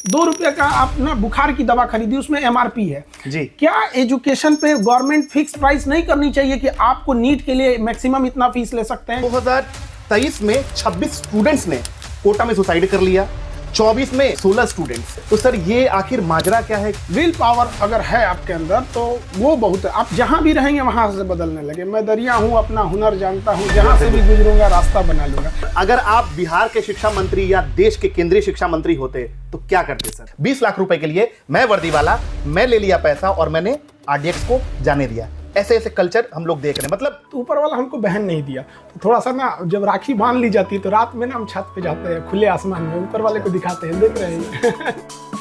2 रुपये का आप ना बुखार की दवा खरीदी, उसमें एमआरपी है जी। क्या एजुकेशन पे गवर्नमेंट फिक्स प्राइस नहीं करनी चाहिए कि आपको नीट के लिए मैक्सिमम इतना फीस ले सकते हैं? 2023 में 26 स्टूडेंट्स ने कोटा में सुसाइड कर लिया, 24 में 16 स्टूडेंट्स। तो सर ये आखिर माजरा क्या है? विल पावर अगर है आपके अंदर तो वो बहुत है। आप जहां भी रहेंगे वहां से बदलने लगे। मैं दरिया हूं, अपना हुनर जानता हूं, जहां से भी गुजरूंगा रास्ता बना लूंगा। अगर आप बिहार के शिक्षा मंत्री या देश के केंद्रीय शिक्षा मंत्री होते तो क्या करते सर? 20 लाख रुपए के लिए मैं वर्दी वाला, मैं ले लिया पैसा और मैंने आरडीएक्स को जाने दिया। ऐसे ऐसे कल्चर हम लोग देख रहे हैं। मतलब तो ऊपर वाला हमको बहन नहीं दिया, तो थोड़ा सा ना जब राखी बांध ली जाती है तो रात में ना हम छत पे जाते हैं, खुले आसमान में ऊपर वाले को दिखाते हैं, देख रहे हैं।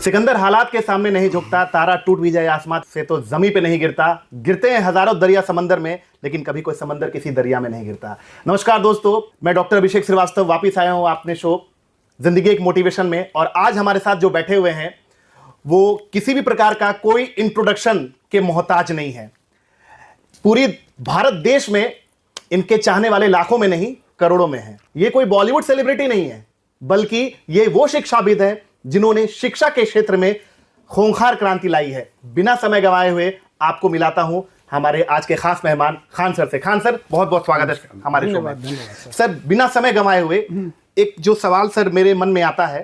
सिकंदर हालात के सामने नहीं झुकता, तारा टूट भी जाए आसमान से तो जमीन पे नहीं गिरता। गिरते हैं हजारों दरिया समंदर में, लेकिन कभी कोई समंदर किसी दरिया में नहीं गिरता। नमस्कार दोस्तों, मैं डॉक्टर अभिषेक श्रीवास्तव वापिस आया हूं अपने शो जिंदगी एक मोटिवेशन में। और आज हमारे साथ जो बैठे हुए हैं वो किसी भी प्रकार का कोई इंट्रोडक्शन के मोहताज नहीं है। पूरी भारत देश में इनके चाहने वाले लाखों में नहीं करोड़ों में हैं। ये कोई बॉलीवुड सेलिब्रिटी नहीं है, बल्कि ये वो शिक्षाविद है जिन्होंने शिक्षा के क्षेत्र में खूंखार क्रांति लाई है। बिना समय गंवाए हुए आपको मिलाता हूं हमारे आज के खास मेहमान खान सर से। खान सर, बहुत बहुत स्वागत है हमारे शो में। सर, बिना समय गंवाए हुए एक जो सवाल सर मेरे मन में आता है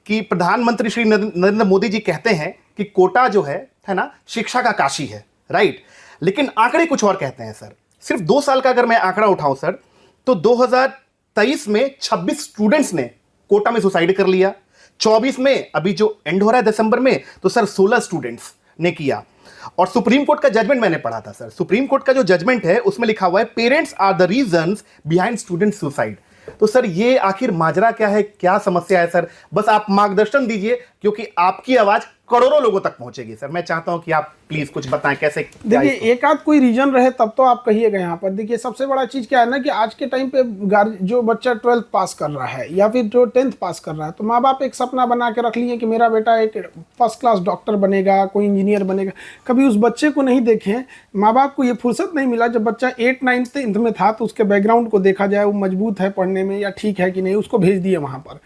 कि प्रधानमंत्री श्री नरेंद्र मोदी जी कहते हैं कि कोटा जो है ना, शिक्षा का काशी है, राइट? लेकिन आंकड़े कुछ और कहते हैं सर। सिर्फ 2 साल का अगर मैं आंकड़ा उठाऊं सर, तो 2023 में 26 स्टूडेंट्स ने कोटा में सुसाइड कर लिया, 24 में अभी जो एंड हो रहा है दिसंबर में, तो सर 16 स्टूडेंट्स ने किया। और सुप्रीम कोर्ट का जजमेंट मैंने पढ़ा था सर। सुप्रीम कोर्ट का जो जजमेंट है उसमें लिखा हुआ है parents are the reasons behind student suicide. तो सर ये आखिर माजरा क्या है, क्या समस्या है सर? बस आप मार्गदर्शन दीजिए, क्योंकि आपकी आवाज करोड़ों लोगों तक पहुंचेगी सर। मैं चाहता हूं कि आप प्लीज कुछ बताएं कैसे। देखिए, एक आध कोई रीजन रहे तब तो आप कहिएगा यहाँ पर। देखिए, सबसे बड़ा चीज क्या है ना कि आज के टाइम पे जो बच्चा 12th पास कर रहा है या फिर जो 10th पास कर रहा है, तो माँ बाप एक सपना बना के रख लिए कि मेरा बेटा एक फर्स्ट क्लास डॉक्टर बनेगा, कोई इंजीनियर बनेगा। कभी उस बच्चे को नहीं देखें, माँ बाप को ये फुर्सत नहीं मिला। जब बच्चा 8, 9, 10th में था तो उसके बैकग्राउंड को देखा जाए, वो मजबूत है पढ़ने में या ठीक है कि नहीं, उसको भेज दिए वहाँ पर।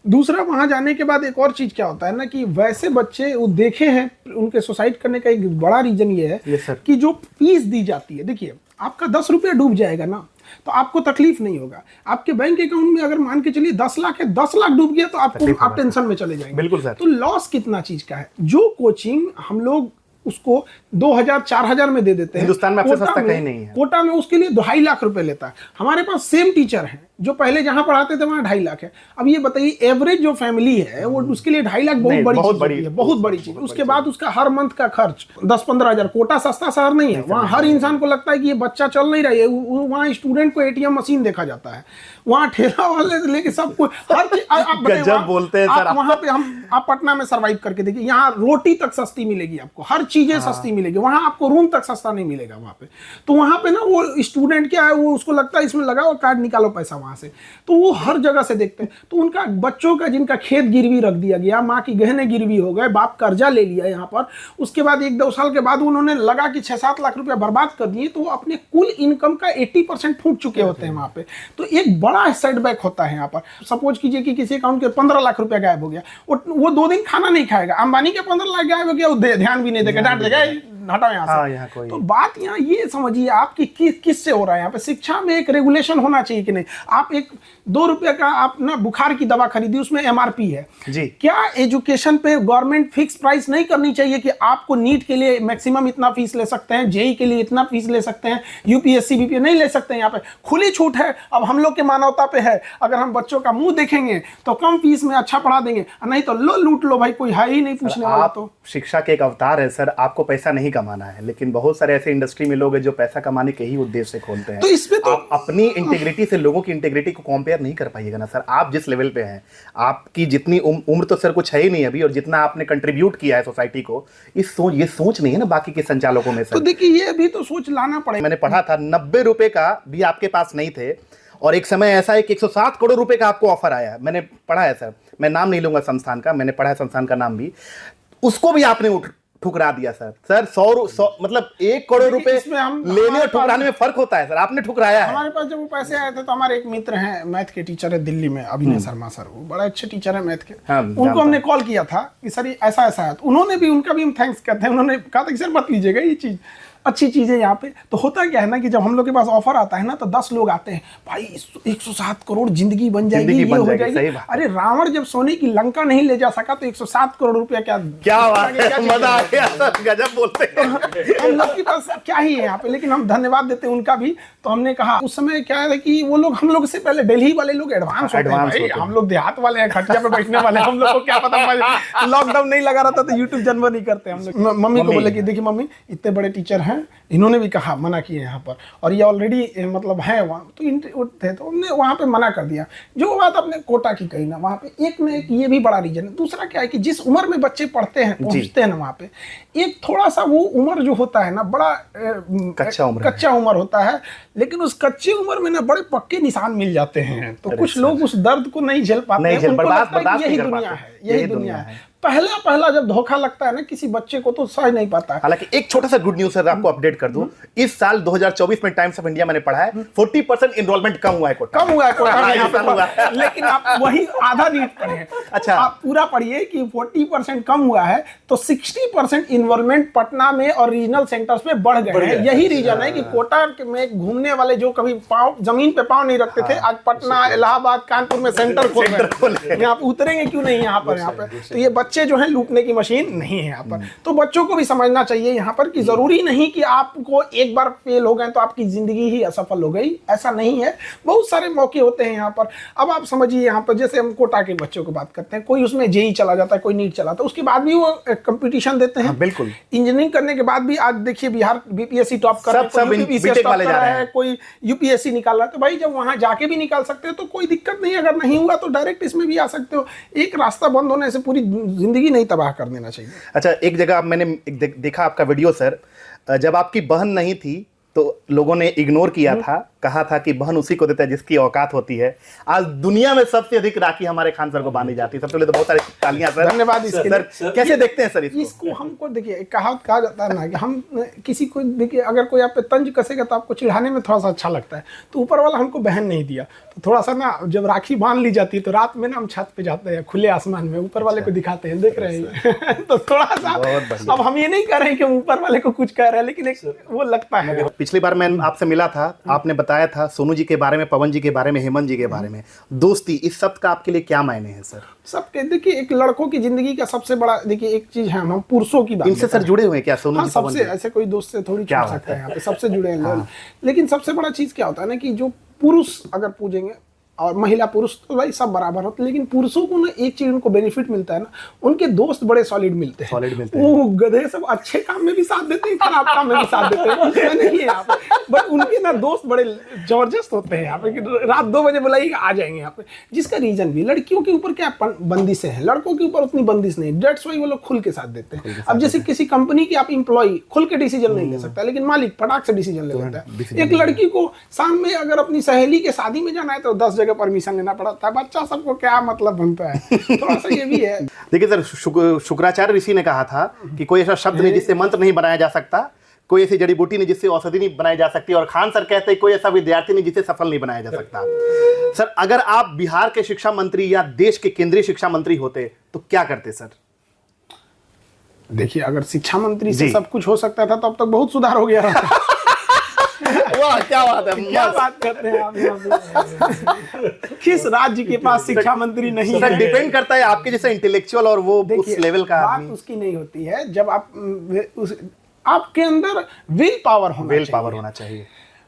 दूसरा, वहाँ जाने के बाद एक और चीज़ क्या होता है ना कि वैसे बच्चे वो देखे हैं, उनके सुसाइड करने का एक बड़ा रीजन ये है कि जो फीस दी जाती है। देखिए, आपका 10 रुपया डूब जाएगा ना तो आपको तकलीफ नहीं होगा। आपके बैंक अकाउंट में अगर मान के चलिए 10 लाख है, 10 लाख डूब गया तो आप टेंशन में चले जाएंगे। बिल्कुल सर। तो लॉस कितना चीज़ का है। जो कोचिंग हम लोग उसको 2000, 4000 में दे देते हैं, हिंदुस्तान में आपसे सस्ता कहीं नहीं है। कोटा में उसके लिए 2.5 लाख रुपए लेता है। हमारे पास सेम टीचर हैं जो पहले जहां पढ़ाते थे वहां 2.5 लाख है। अब ये बताइए, एवरेज जो फैमिली है वो उसके लिए 2.5 लाख बहुत बड़ी चीज है। उसके बाद उसका हर मंथ का खर्च 10-15 हजार। कोटा सस्ता शहर नहीं है, वहाँ हर इंसान को लगता है कि ये बच्चा चल नहीं रहा है। वहाँ स्टूडेंट को एटीएम मशीन देखा जाता है, वहाँ ठेला वाले से लेके सब कुछ हर चीज बोलते हैं सर। वहाँ पे आप पटना में सर्वाइव करके देखिए, यहाँ रोटी तक सस्ती मिलेगी आपको, हर चीजें सस्ती मिलेगी। वहाँ आपको रूम तक सस्ता नहीं मिलेगा वहाँ पे। तो वहाँ पे ना वो स्टूडेंट क्या है, वो उसको लगता है इसमें लगाओ कार्ड निकालो पैसा वहाँ से। तो वो हर जगह से देखते हैं। तो उनका बच्चों का जिनका खेत गिरवी रख दिया गया, माँ की गहने गिरवी हो गए, बाप कर्जा ले लिया यहाँ पर, उसके बाद 1-2 साल के बाद उन्होंने लगा कि 6-7 लाख रुपया बर्बाद कर दिए, तो वो अपने कुल इनकम का 80% फूंक चुके होते हैं वहाँ पे। तो एक बड़ा सेटबैक होता है यहाँ पर। सपोज कीजिए कि किसी अकाउंट के 15 लाख रुपया गायब हो गया, वो 2 दिन खाना नहीं खाएगा। अंबानी के 15 लाख गायब हो गया, वो ध्यान भी नहीं देगा, डांट देगा, हटाओ यहाँ से। तो बात यहाँ ये समझिए आप कि किससे हो रहा है। यहाँ पे शिक्षा में एक रेगुलेशन होना चाहिए कि नहीं। आप एक 2 रुपये का आप ना बुखार की दवा खरीदी, उसमें एमआरपी है जी। क्या एजुकेशन पे गवर्नमेंट फिक्स प्राइस नहीं करनी चाहिए कि आपको नीट के लिए मैक्सिमम इतना फीस ले सकते हैं, जेई के लिए इतना फीस ले सकते हैं, यूपीएससी बीपीएससी नहीं ले सकते हैं? यहाँ पे खुली छूट है। अब हम लोग के मानवता पे है, अगर हम बच्चों का मुंह देखेंगे तो कम फीस में अच्छा पढ़ा देंगे, नहीं तो लो लूट लो भाई, कोई है ही नहीं पूछने वाला। तो शिक्षा के एक अवतार है सर, आपको पैसा नहीं कमाना है, लेकिन बहुत सारे ऐसे इंडस्ट्री में लोग हैं जो पैसा कमाने के ही उद्देश्य से खोलते हैं। तो इसमें तो आप अपनी इंटीग्रिटी से लोगों की इंटीग्रिटी को कंपेयर नहीं कर पाइएगा ना सर। आप जिस लेवल पे हैं, आपकी जितनी उम्र तो सर कुछ है ही नहीं अभी, और जितना आपने कंट्रीब्यूट किया है सोसाइटी को, ये सोच नहीं है ना बाकी के संचालकों में सर। तो देखिए, ये भी तो सोच लाना पड़ेगा। मैंने पढ़ा था 90 रुपए का भी आपके पास नहीं थे, और एक समय ऐसा है कि 107 करोड़ रुपए का आपको ऑफर आया, मैंने पढ़ा है सर, मैं नाम नहीं लूंगा संस्थान का, मैंने पढ़ा है संस्थान का नाम भी, उसको भी आपने ठुकरा दिया सर। सर 100 मतलब 1 करोड़ रुपए लेने और ठुकराने में फर्क होता है सर, आपने ठुकराया है। हमारे पास जब वो पैसे आए थे तो हमारे एक मित्र हैं, मैथ के टीचर है दिल्ली में, अभिनय शर्मा सर, वो बड़े अच्छे टीचर है मैथ के। हाँ, उनको हमने कॉल किया था कि सर ये ऐसा ऐसा है, तो उन्होंने भी, उनका भी हम थैंक्स करते हैं, उन्होंने कहा था कि सर मत लीजिएगा, ये चीज अच्छी चीज है यहाँ पे। तो होता क्या है ना कि जब हम लोग के पास ऑफर आता है ना तो 10 लोग आते हैं, भाई 107 करोड़ जिंदगी बन जाएगी, ये हो जाएगी। अरे रावण जब सोने की लंका नहीं ले जा सका तो 107 करोड़ रुपया क्या बात है, मजा आ गया सर, गजब बोलते हैं। हम लोग के पास क्या ही है यहाँ पे, लेकिन हम धन्यवाद देते हैं उनका भी। तो हमने कहा उस समय क्या है कि वो लोग हम लोग से पहले, दिल्ली वाले लोग एडवांस होते हैं भाई, हम लोग देहात वाले हैं, खटिया पे बैठने वाले हैं, हम लोग को क्या पता, लॉकडाउन नहीं लगा रहता तो यूट्यूब जन्म नहीं करते हम लोग। मम्मी को बोले कि देखिए मम्मी इतने बड़े टीचर हैं, इन्होंने भी कहा मना किए यहाँ पर, और ये ऑलरेडी मतलब है वहाँ, तो थे तो हमने वहाँ पे मना कर दिया। जो बात अपने कोटा की कही ना, वहाँ पे एक न एक ये भी बड़ा रीजन है। दूसरा क्या है कि जिस उम्र में बच्चे पढ़ते हैं, पहुँचते हैं ना वहाँ पे, एक थोड़ा सा वो उम्र जो होता है ना, बड़ा कच्चा उम्र होता है, लेकिन उस कच्चे उम्र में ना बड़े पक्के निशान मिल जाते हैं। तो कुछ लोग उस दर्द को नहीं झेल पाते, उनको लगता है यही दुनिया है, यही दुनिया है। पहला जब धोखा लगता है ना किसी बच्चे को तो सह नहीं पाता। हालांकि एक छोटा सा गुड न्यूज़ है, आपको अपडेट कर दूं, इस साल 2024 में टाइम्स ऑफ इंडिया मैंने पढ़ा है 40% एनरोलमेंट कम हुआ है कोटा में, लेकिन आप वही आधा नीट पढ़े। अच्छा, आप पूरा पढ़िए कि 40% कम हुआ है तो 60% इन्वॉल्वमेंट पटना में और रीजनल सेंटर्स में बढ़ गए हैं। यही रीजन है कि कोटा में घूमने वाले जो कभी पाँव जमीन पे पाँव नहीं रखते थे, आज पटना, इलाहाबाद, कानपुर में सेंटर खोल रहे हैं। यहाँ पे उतरेंगे क्यों नहीं यहाँ पर? तो ये बच्चे जो हैं लूटने की मशीन नहीं है यहाँ पर। तो बच्चों को भी समझना चाहिए यहाँ पर कि जरूरी नहीं कि आपको एक बार फेल हो गए तो आपकी जिंदगी ही असफल हो गई, ऐसा नहीं है। बहुत सारे मौके होते हैं यहाँ पर। अब आप समझिए यहाँ पर जैसे हम कोटा के बच्चों की बात करते हैं, कोई उसमें जेई चला जाता है, कोई नीट चला जाता है, उसके बाद भी वो कंपटीशन देते हैं। बिल्कुल, इंजीनियरिंग करने के बाद भी आज देखिए बिहार बीपीएससी टॉप कर रहा है, कोई यूपीएससी निकाल रहा है। तो भाई जब वहां जाके भी निकाल सकते हो तो कोई दिक्कत नहीं, अगर नहीं हुआ तो डायरेक्ट इसमें भी आ सकते हो। एक रास्ता बंद होने से पूरी जिंदगी नहीं तबाह कर देना चाहिए। अच्छा, एक जगह मैंने देखा आपका वीडियो सर, जब आपकी बहन नहीं थी तो लोगों ने इग्नोर किया था, कहा था कि बहन उसी को देता है जिसकी औकात होती है। आज दुनिया में सबसे अधिक राखी हमारे खान सर को बांधी जाती है। सबसे पहले तो बहुत सारी तालियां सर, धन्यवाद इसके लिए। सर कैसे देखते हैं सर इसको? हमको देखिए कहा जाता है ना कि हम किसी को देखिए, अगर कोई आप पे तंज कसेगा तो आपको चिढ़ाने में थोड़ा सा अच्छा लगता है। तो ऊपर वाला हमको बहन नहीं दिया तो थोड़ा सा ना, जब राखी बांध ली जाती है तो रात में ना हम छत पे जाते हैं, खुले आसमान में ऊपर वाले को दिखाते हैं, देख रहे हैं। तो थोड़ा सा, अब हम ये नहीं कह रहे हैं कि हम ऊपर वाले को कुछ कह रहे हैं, लेकिन एक वो लगता है। पिछली बार मैं आपसे मिला था, आपने बताया था सोनू जी के बारे में, पवन जी के बारे में, हेमंत जी के बारे में। दोस्ती, इस शब्द का आपके लिए क्या मायने हैं सर? सबके देखिए, एक लड़कों की जिंदगी का सबसे बड़ा देखिए एक चीज है, हम पुरुषों की बात, इनसे सर जुड़े हुए हैं क्या सोनू जी? सबसे, ऐसे कोई दोस्त से थोड़ी छूट सकता है, यहाँ पे सबसे जुड़े हैं लोग। लेकिन सबसे बड़ा चीज क्या होता है ना कि जो पुरुष अगर पूछेंगे और महिला पुरुष तो भाई सब बराबर होते हैं, लेकिन पुरुषों को ना एक चीज उनको बेनिफिट मिलता है ना, उनके दोस्त बड़े सॉलिड मिलते हैं। वो गधे सब अच्छे काम में भी साथ देते हैं, खराब काम में भी साथ देते हैं, नहीं है यहाँ पे, बट उनके ना दोस्त बड़े जबरदस्त होते हैं यहाँ पे। रात 2 बजे बुलाइएगा आ जाएंगे यहाँ पे, जिसका रीजन भी, लड़कियों के ऊपर क्या बंदिशें हैं, लड़कों के ऊपर उतनी बंदिश नहीं, डेट्स वाई वो लोग खुल के साथ देते हैं। अब जैसे किसी कंपनी की आप इंप्लॉय खुल के डिसीजन नहीं ले सकता, लेकिन मालिक फटाक से डिसीजन ले लेता है। एक लड़की को शाम में अगर अपनी सहेली के शादी में जाना है तो 10 जगह परमिशन लेना पड़ता है। बच्चा सबको क्या मतलब बनता है, थोड़ा सा ये भी है। देखिए सर, शुक्राचार्य ऋषि ने कहा था कि कोई ऐसा शब्द नहीं जिससे मंत्र नहीं बनाया जा सकता, कोई ऐसी जड़ी बूटी नहीं जिससे औषधि नहीं बनाई जा सकती, और खान सर कहते हैं कोई ऐसा विद्यार्थी नहीं जिससे सफल नहीं बनाया जा सकता। सर, अगर आप बिहार के शिक्षा मंत्री या देश के केंद्रीय शिक्षा मंत्री होते तो क्या करते सर? देखिए, अगर शिक्षा मंत्री से सब कुछ हो सकता था तो अब तक बहुत सुधार हो गया रहता। वाह, क्या बात है, क्या बात करते हैं आप। किस राज्य के पास शिक्षा मंत्री नहीं है? डिपेंड करता है आपके जैसा इंटेलेक्चुअल और वो उस लेवल का बात उसकी नहीं होती है। जब आप आपके अंदर विल पावर होना चाहिए।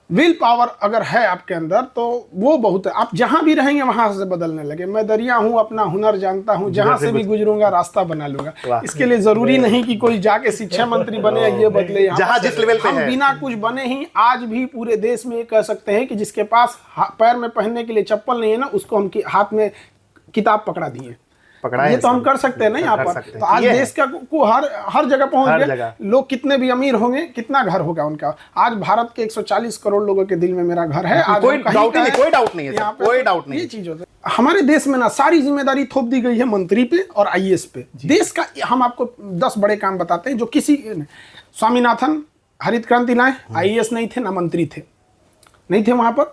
विल पावर अगर है आपके अंदर तो वो बहुत है। आप जहां भी रहेंगे वहां से बदलने लगे। मैं दरिया हूं, अपना हुनर जानता हूं, जहां से भी गुजरूंगा रास्ता बना लूंगा। इसके लिए जरूरी नहीं कि कोई जाके शिक्षा मंत्री बने या ये बदले। जहां जिस लेवल पे हम बिना कुछ बने ही आज भी पूरे देश में ये कह सकते हैं कि जिसके पास पैर में पहनने के लिए चप्पल नहीं है ना, उसको हम हाथ में किताब पकड़ा दिए। पकड़ा है ये तो हम कर सकते हैं ना यहाँ कर पर। सकते हैं। तो आज किए हैं। देश का को हर जगह पहुंच हर गए। जगह। लोग कितने भी अमीर होंगे, कितना घर होगा उनका। आज भारत के 140 करोड़ लोगों के दिल में मेरा घर है। आज कोई हम कहीं डाउट का नहीं, है, कोई डाउट नहीं है यहाँ सर, पे कोई तो डाउट नहीं ये है। चीज होता है। हमारे देश में ना सारी जिम्मेदारी थोप दी गई है मंत्री पे और आईएएस पे। देश का हम आपको 10 बड़े काम बताते हैं जो किसी स्वामीनाथन हरित क्रांति लाए, आईएएस नहीं थे ना मंत्री थे, नहीं थे वहां पर।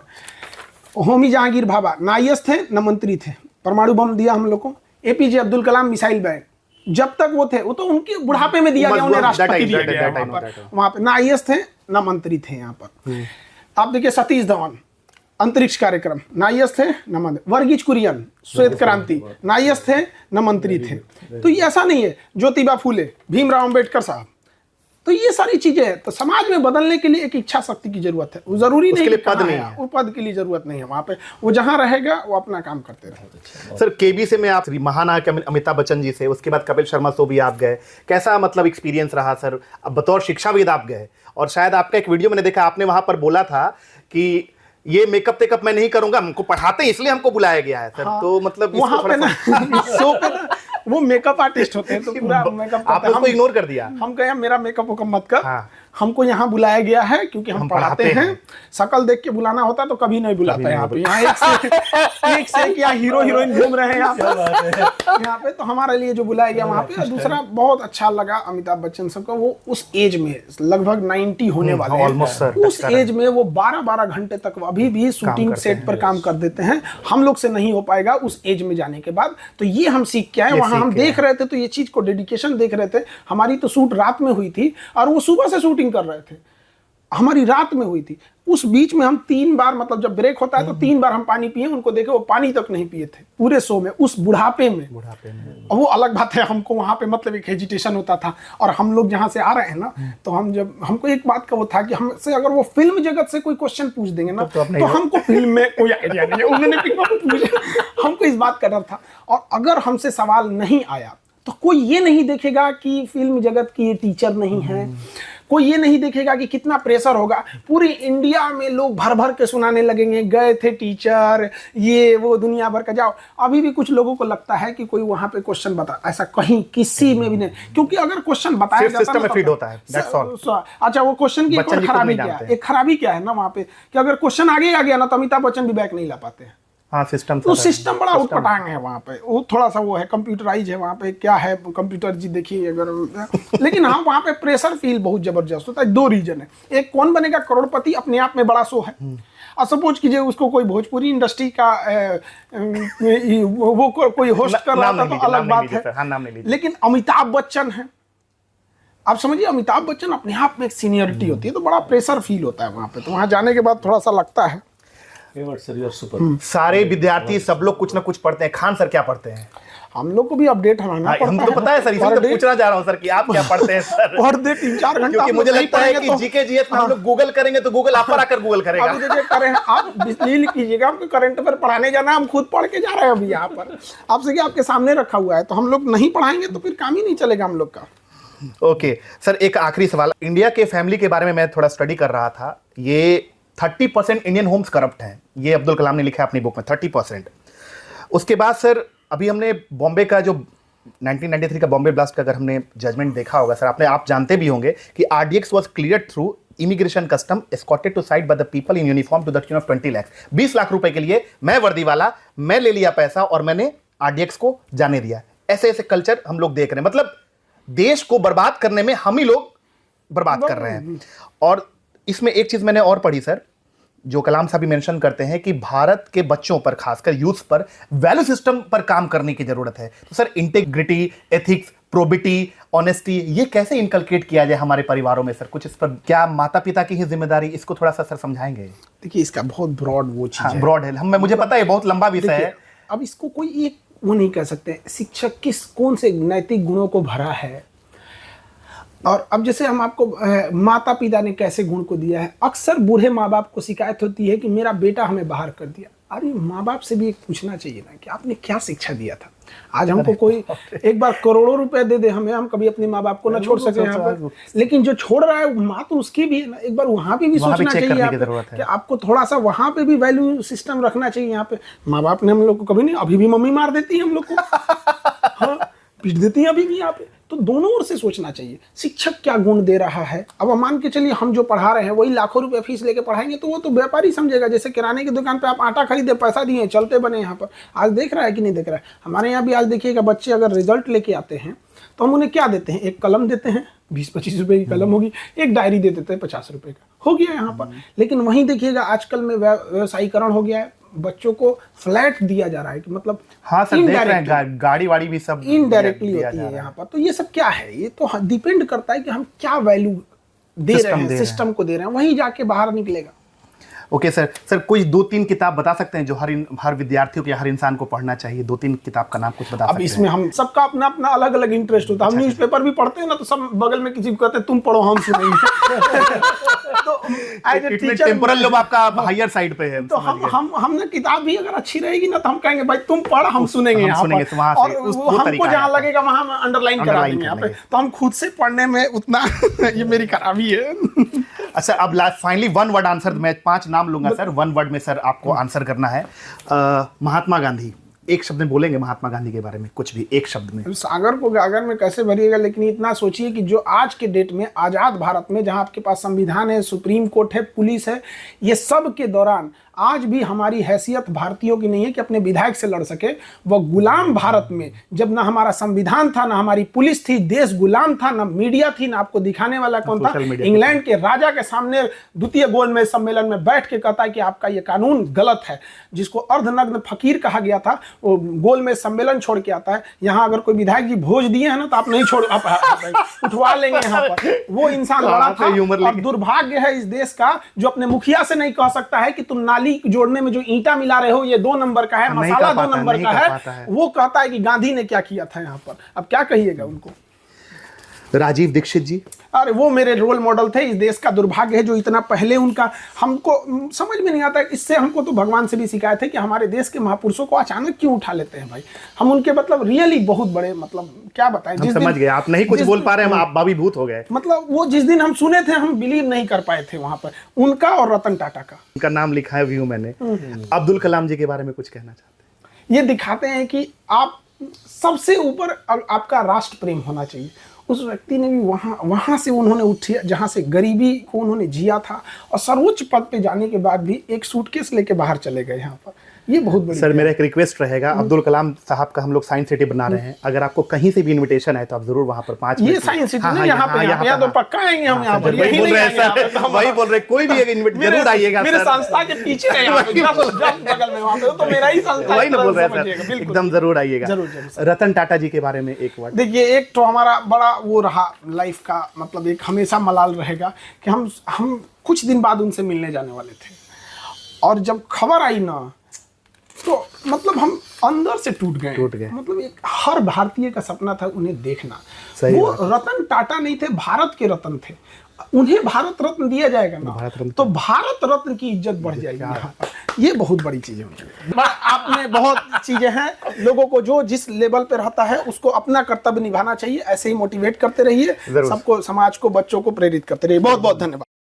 होमी जहांगीर भाभा ना आईएएस थे ना मंत्री थे, परमाणु बम दिया हम लोग को। APJ Abdul Kalam missile ban, जब तक वो थे वो तो उनके बुढ़ापे में दिया गया, उन्हें राष्ट्रपति दिया गया वहां पर। ना आईएएस थे ना मंत्री थे यहाँ पर। आप देखिए सतीश धवन अंतरिक्ष कार्यक्रम, ना आईएएस थे ना मंत्री। वर्गीज कुरियन श्वेत क्रांति, ना आईएएस थे ना मंत्री थे। तो ये ऐसा नहीं है। ज्योतिबा फूले, भीमराव अंबेडकर साहब, तो ये सारी चीजें हैं। तो समाज में बदलने के लिए एक इच्छा शक्ति की जरूरत है। वो जरूरी नहीं लिए कि पद कहाँ नहीं है, है। वो पद के लिए जरूरत नहीं है। वहां पे वो जहां रहेगा वो अपना काम करते रहेगा। सर केबी से मैं आप महानायक अमिताभ बच्चन जी से, उसके बाद कपिल शर्मा शो भी आप गए, कैसा मतलब एक्सपीरियंस रहा सर? अब बतौर शिक्षाविद आप गए और शायद आपका एक वीडियो मैंने देखा, आपने वहां पर बोला था कि ये मेकअप टेकअप मैं नहीं करूंगा, हमको पढ़ाते हैं इसलिए हमको बुलाया गया है सर। तो मतलब वहां पे ना शो पे ना वो मेकअप आर्टिस्ट होते हैं, तो पूरा मेकअप आपने उसको इग्नोर कर दिया। हम कहे मेरा मेकअप वकअप मत कर। हाँ। हमको यहाँ बुलाया गया है क्योंकि हम पढ़ाते हैं। शक्ल देख के बुलाना होता तो कभी नहीं बुलाता यहाँ पे। यहाँ एक से एक यहाँ हीरो हीरोइन घूम रहे हैं यहाँ पे। तो हमारे लिए जो बुलाया गया वहाँ पे। दूसरा बहुत अच्छा लगा अमिताभ बच्चन सबका, वो उस एज में लगभग 90 होने वाले हैं, ऑलमोस्ट सर, उस एज में वो 12-12 घंटे तक अभी भी शूटिंग सेट पर काम कर देते हैं। हम लोग से नहीं हो पाएगा उस एज में जाने के बाद। तो ये हम सीख के आए। वहाँ हम देख रहे थे तो ये चीज को डेडिकेशन देख रहे थे। हमारी तो शूट रात में हुई थी और वो सुबह से शूटिंग कर रहे थे, हमारी रात में हुई थी। उस बीच में हम 3 बार, मतलब जब ब्रेक होता है तो 3 बार हम पानी पिए। उनको देखे वो पानी तक नहीं पिए थे पूरे शो में, उस बुढ़ापे में। और वो अलग बात है, हमको वहां पे मतलब एक हेजिटेशन होता था। और हम लोग जहां से आ रहे हैं ना, तो हम जब हमको एक बात का वो था कि हमसे अगर वो फिल्म जगत से कोई क्वेश्चन पूछ देंगे ना तो हमको फिल्म में कोई आइडिया नहीं है। उन्होंने हमको इस बात का डर था। और अगर हमसे सवाल नहीं आया तो कोई ये नहीं देखेगा कि फिल्म जगत की ये टीचर नहीं है, कोई ये नहीं देखेगा कि कितना प्रेशर होगा। पूरी इंडिया में लोग भर भर के सुनाने लगेंगे, गए थे टीचर, ये वो दुनिया भर का। जाओ, अभी भी कुछ लोगों को लगता है कि कोई वहां पे क्वेश्चन बता, ऐसा कहीं किसी में भी नहीं। क्योंकि अगर क्वेश्चन बताया जाता सिस्टम में फीड होता है, that's all। अच्छा, वो क्वेश्चन की एक और खराबी क्या है, एक खराबी क्या है ना वहां पे, कि अगर क्वेश्चन आगे आ गया ना तो अमिताभ बच्चन भी बैक नहीं ला पाते हैं। हाँ, सिस्टम तो सिस्टम बड़ा उटपटांग है वहाँ पे। वो थोड़ा सा वो है, कंप्यूटराइज है वहाँ पे। क्या है कंप्यूटर जी देखिए अगर लेकिन हाँ वहाँ पे प्रेशर फील बहुत जबरदस्त होता है। 2 रीजन है। एक, कौन बनेगा करोड़पति अपने आप में बड़ा शो है। और सपोज कीजिए उसको कोई भोजपुरी इंडस्ट्री का वो कोई होस्ट कर रहा था तो अलग बात है। लेकिन अमिताभ बच्चन है, आप समझिए, अमिताभ बच्चन अपने आप में एक सीनियरिटी होती है, तो बड़ा प्रेशर फील होता है वहाँ पे। तो वहाँ जाने के बाद थोड़ा सा लगता है। सारे विद्यार्थी सब लोग कुछ ना कुछ पढ़ते हैं। खान सर क्या पढ़ते हैं? हम लोग को भी अपडेट रहना पड़ता है। हमको पता है सर, इसलिए तो पूछना चाह रहा हूं सर कि आप क्या पढ़ते हैं सर? पर डे 3-4 घंटा, क्योंकि मुझे लगता है कि जीके जीएस में हम लोग गूगल करेंगे तो गूगल आप पर आकर गूगल करेगा। अभी देखिए करें, आप बिजली कीजिएगा, हमको करंट पर पढ़ाने जाना है, हम खुद पढ़ के जा रहे हैं अभी यहाँ पर। आपसे क्या आपके सामने रखा हुआ है, तो हम लोग नहीं पढ़ाएंगे तो फिर काम ही नहीं चलेगा हम लोग का। ओके सर, एक आखिरी सवाल। इंडिया के फैमिली के बारे में मैं थोड़ा स्टडी कर रहा था। ये 30% इंडियन होम्स करप्ट हैं, ये अब्दुल कलाम ने लिखा है अपनी बुक में, 30%। उसके बाद सर अभी हमने बॉम्बे का जो 1993 का बॉम्बे ब्लास्ट का अगर हमने जजमेंट देखा होगा सर, आप जानते भी होंगे कि RDX was cleared through immigration custom escorted to site by the people in uniform to the tune of 20 lakh. 20 lakh रुपए के लिए मैं वर्दी वाला, मैं ले लिया पैसा और मैंने RDX को जाने दिया। ऐसे ऐसे कल्चर हम लोग देख रहे हैं। मतलब देश को बर्बाद करने में हम ही लोग बर्बाद कर रहे हैं। और इसमें एक चीज मैंने और पढ़ी सर, जो कलाम साहब भी मेंशन करते हैं कि भारत के बच्चों पर, खासकर यूथ पर वैल्यू सिस्टम पर काम करने की जरूरत है। तो sir integrity, ethics, probity, honesty, ये कैसे इनकलकेट किया जाए हमारे परिवारों में सर? कुछ इस पर, क्या माता पिता की ही जिम्मेदारी, इसको थोड़ा सा सर समझाएंगे? देखिए इसका बहुत ब्रॉड वो चीज है, ब्रॉड है, मुझे पता है बहुत लंबा विषय है। अब इसको कोई एक वो नहीं कह सकते शिक्षक कौन से नैतिक गुणों को भरा है। और अब जैसे हम आपको माता पिता ने कैसे गुण को दिया है। अक्सर बूढ़े माँ बाप को शिकायत होती है कि मेरा बेटा हमें बाहर कर दिया। अरे माँ बाप से भी एक पूछना चाहिए ना कि आपने क्या शिक्षा दिया था। आज हमको कोई एक बार करोड़ों रुपए दे दे हमें, हम कभी अपने माँ बाप को ना छोड़ सके यहाँ पर, लेकिन जो छोड़ रहा है माँ तो उसकी भी है ना, एक बार वहाँ पे भी सोचना चाहिए आपको कि आपको थोड़ा सा वहाँ पे भी वैल्यू सिस्टम रखना चाहिए। यहाँ पे माँ बाप ने हम लोग को कभी नहीं, अभी भी मम्मी मार देती है हम लोग को, हाँ पीट देती है अभी भी यहाँ पे। तो दोनों ओर से सोचना चाहिए, शिक्षक क्या गुण दे रहा है। अब मान के चलिए हम जो पढ़ा रहे हैं वही लाखों रुपए फीस लेके पढ़ाएंगे तो वो तो व्यापारी समझेगा। जैसे किराने की दुकान पे आप आटा खरीदे, पैसा दिए, चलते बने, यहाँ पर आज देख रहा है कि नहीं देख रहा है। हमारे यहाँ भी आज देखिएगा, बच्चे अगर रिजल्ट लेके आते हैं तो हम उन्हें क्या देते हैं, एक कलम देते हैं, 20-25 रुपए की कलम होगी, एक डायरी दे देते हैं 50 रुपए का, हो गया यहाँ पर। लेकिन वहीं देखिएगा आजकल में व्यवसायीकरण हो गया है, बच्चों को फ्लैट दिया जा रहा है कि मतलब हाँ सर देख रहे हैं गाड़ी वाड़ी भी सब इनडायरेक्टली होती है यहाँ पर। तो ये सब क्या है, ये तो डिपेंड करता है कि हम क्या वैल्यू दे रहे हैं, सिस्टम को दे रहे हैं, वहीं जाके बाहर निकलेगा। ओके सर कोई 2-3 किताब बता सकते हैं जो हर विद्यार्थियों के, हर इंसान को पढ़ना चाहिए? 2-3 किताब का नाम कुछ बता सकते हैं? अब इसमें हम सबका अपना अपना अलग अलग इंटरेस्ट होता है। हम न्यूज़पेपर भी पढ़ते हैं ना, तो सब बगल में किसी को कहते हैं तुम पढ़ो हम सुनेंगे। तो as a teacher temporal lobe आपका हायर साइड पे है, तो हम ना किताब भी अगर अच्छी रहेगी ना तो हम कहेंगे भाई तुम पढ़, हम सुनेंगे यहाँ पर, और हमको जहाँ लगेगा वहाँ हम अंडरलाइन करा देंगे यहाँ पे। तो हम खुद से पढ़ने में उतना ये मेरी खराबी है। अच्छा अब लास्ट फाइनली 1 वर्ड आंसर, मैं 5 नाम लूंगा सर, 1 वर्ड में सर आपको आंसर करना है। महात्मा गांधी, एक शब्द में बोलेंगे महात्मा गांधी के बारे में, कुछ भी एक शब्द में। सागर को गागर में कैसे भरिएगा, लेकिन इतना सोचिए कि जो आज के डेट में आजाद भारत में जहां आपके पास संविधान है, सुप्रीम कोर्ट है, पुलिस है, ये सब के दौरान आज भी हमारी हैसियत भारतीयों की नहीं है कि अपने विधायक से लड़ सके। वह गुलाम भारत में जब ना हमारा संविधान था, ना हमारी पुलिस थी, देश गुलाम था, ना मीडिया थी, ना आपको दिखाने वाला कौन था। इंग्लैंड के राजा के सामने द्वितीय गोलमेज सम्मेलन में बैठ के कहता है कि आपका ये कानून गलत है, जिसको अर्धनग्न फकीर कहा गया था, वो गोलमेज सम्मेलन छोड़ के आता है। यहाँ अगर कोई विधायक जी भोज दिए हैं ना तो आप नहीं छोड़, आप उठवा लेंगे यहाँ पर। वो इंसान लड़ा था। और दुर्भाग्य है इस देश का जो अपने मुखिया से नहीं कह सकता है कि तुम जोड़ने में जो ईंटा मिला रहे हो ये 2 नंबर का है, मसाला 2 नंबर का है। वो कहता है कि गांधी ने क्या किया था यहाँ पर। अब क्या कहिएगा उनको। राजीव दीक्षित जी, अरे वो मेरे रोल मॉडल थे। इस देश का दुर्भाग्य है जो इतना पहले उनका, हमको समझ में नहीं आता। इससे हमको तो भगवान से भी शिकायत है कि हमारे देश के महापुरुषों को अचानक क्यों उठा लेते हैं भाई। हम उनके मतलब रियली बहुत बड़े, मतलब क्या बताएं, हम समझ गए, आप नहीं कुछ बोल पा रहे हैं, हम आप भावीभूत हो गए। मतलब वो जिस दिन हम सुने थे हम बिलीव नहीं कर पाए थे वहां पर, उनका और रतन टाटा का। उनका नाम लिखा है व्यू मैंने। अब्दुल कलाम जी के बारे में कुछ कहना चाहते हैं? ये दिखाते हैं कि आप सबसे ऊपर आपका राष्ट्र प्रेम होना चाहिए। उस व्यक्ति ने भी वहाँ से उन्होंने उठी जहाँ से गरीबी को उन्होंने जिया था, और सर्वोच्च पद पे जाने के बाद भी एक सूटकेस लेके बाहर चले गए यहाँ पर। ये बहुत बड़ी सर मेरा एक रिक्वेस्ट रहेगा, अब्दुल कलाम साहब का हम लोग साइंस सिटी बना रहे हैं, अगर आपको कहीं से भी इनविटेशन है तो आप जरूर वहाँ पर 5 ये साइंस सिटी नहीं, यहाँ पे तो पक्का आएंगे हम यहाँ पर। वही बोल रहे हैं सर, वही बोल रहे, कोई भी इनविटेशन जरूर आइएगा। मेरे संस्था के पीछे है यहाँ पे, बगल में वहाँ पे, तो मेरा ही संस्था। वही ना बोल रहे हैं सर, एकदम जरूर आइएगा। रतन टाटा जी के बारे में एक वर्ड। देखिए, एक तो हमारा बड़ा वो रहा लाइफ का, मतलब एक हमेशा मलाल रहेगा कि हम कुछ दिन बाद उनसे मिलने जाने वाले थे, और जब खबर आई ना तो मतलब हम अंदर से टूट गए। मतलब एक हर भारतीय का सपना था उन्हें देखना। वो रतन टाटा नहीं थे, भारत के रत्न थे। उन्हें भारत रत्न दिया जाएगा ना तो भारत रत्न की इज्जत बढ़ जाएगी यहाँ पर। ये बहुत बड़ी चीज है। आपने बहुत चीजें हैं, लोगों को जो जिस लेवल पे रहता है उसको अपना कर्तव्य निभाना चाहिए। ऐसे ही मोटिवेट करते रहिए, सबको, समाज को, बच्चों को प्रेरित करते रहिए। बहुत बहुत धन्यवाद।